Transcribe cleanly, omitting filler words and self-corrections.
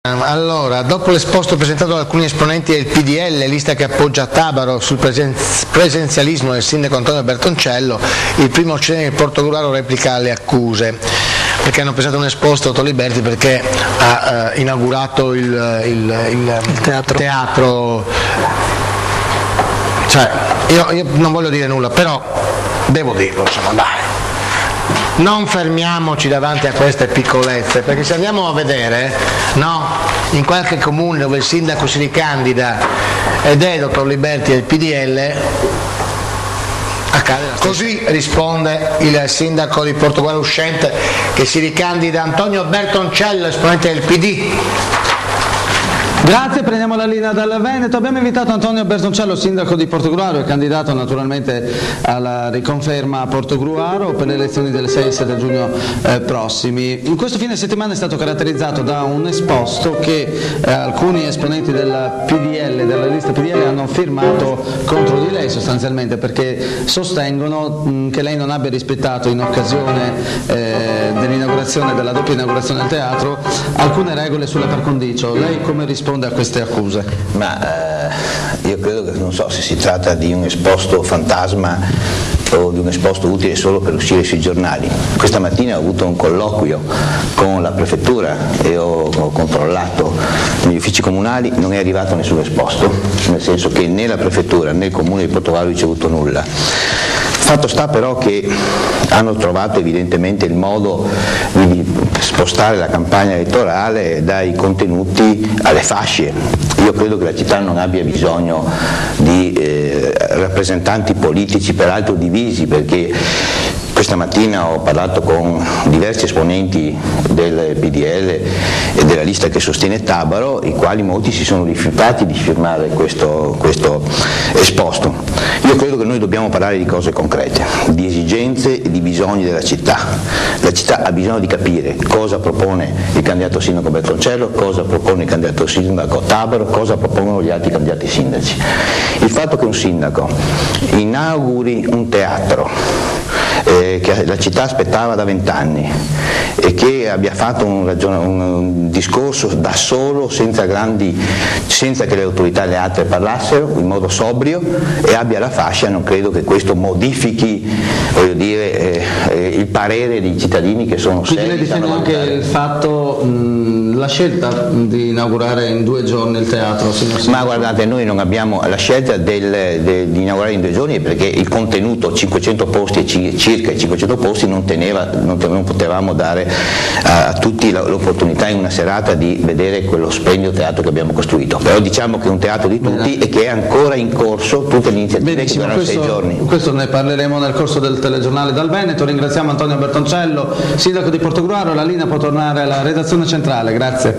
Allora, dopo l'esposto presentato da alcuni esponenti del PDL, lista che appoggia Tabaro sul presenzialismo del sindaco Antonio Bertoncello, il primo CNEL di Portogruaro replica alle accuse, perché hanno presentato un esposto Toliberti perché ha inaugurato il teatro. Cioè, io non voglio dire nulla, però devo dirlo, insomma, dai. Non fermiamoci davanti a queste piccolezze, perché se andiamo a vedere, no, in qualche comune dove il sindaco si ricandida ed è dottor Liberti del PDL, accade la stessa. Così risponde il sindaco di Portogruaro uscente che si ricandida, Antonio Bertoncello, esponente del PD. Grazie, prendiamo la linea dal Veneto. Abbiamo invitato Antonio Bertoncello, sindaco di Portogruaro e candidato naturalmente alla riconferma a Portogruaro per le elezioni del 6 e 7 giugno prossimi. In questo fine settimana è stato caratterizzato da un esposto che alcuni esponenti del PDL, della lista PDL, hanno firmato contro di lei sostanzialmente, perché sostengono che lei non abbia rispettato in occasione dell'inaugurazione, della doppia inaugurazione del teatro, alcune regole sulla par condicio. Lei come risponde a queste accuse? Io credo che non so se si tratta di un esposto fantasma o di un esposto utile solo per uscire sui giornali. Questa mattina ho avuto un colloquio con la prefettura e ho controllato negli uffici comunali, non è arrivato nessun esposto, nel senso che né la prefettura né il comune di Portogruaro ha ricevuto nulla. Fatto sta però che hanno trovato evidentemente il modo di spostare la campagna elettorale dai contenuti alle fasce. Io credo che la città non abbia bisogno di rappresentanti politici, peraltro divisi, perché questa mattina ho parlato con diversi esponenti del PDL e della lista che sostiene Tabaro, i quali molti si sono rifiutati di firmare questo esposto. Io credo che noi dobbiamo parlare di cose concrete, di esigenze e di bisogni della città. La città ha bisogno di capire cosa propone il candidato sindaco Bertoncello, cosa propone il candidato sindaco Tabaro, cosa propongono gli altri candidati sindaci. Il fatto che un sindaco inauguri un teatro che la città aspettava da 20 anni e che abbia fatto un discorso da solo, senza che le autorità e le altre parlassero, in modo sobrio, e abbia la fascia, non credo che questo modifichi, voglio dire, il parere dei cittadini che sono seri. Quindi lei difende anche il fatto, la scelta di inaugurare in 2 giorni il teatro? Ma guardate, noi non abbiamo la scelta di inaugurare in 2 giorni perché il contenuto, 500 posti e circa 500 posti, non potevamo dare a tutti l'opportunità in una serata di vedere quello splendido teatro che abbiamo costruito. Però diciamo che è un teatro di tutti e che è ancora in corso tutte le iniziative che dureranno 6 giorni. Questo ne parleremo nel corso del telegiornale dal Veneto. Ringraziamo Antonio Bertoncello, sindaco di Portogruaro. La linea può tornare alla redazione centrale. Grazie.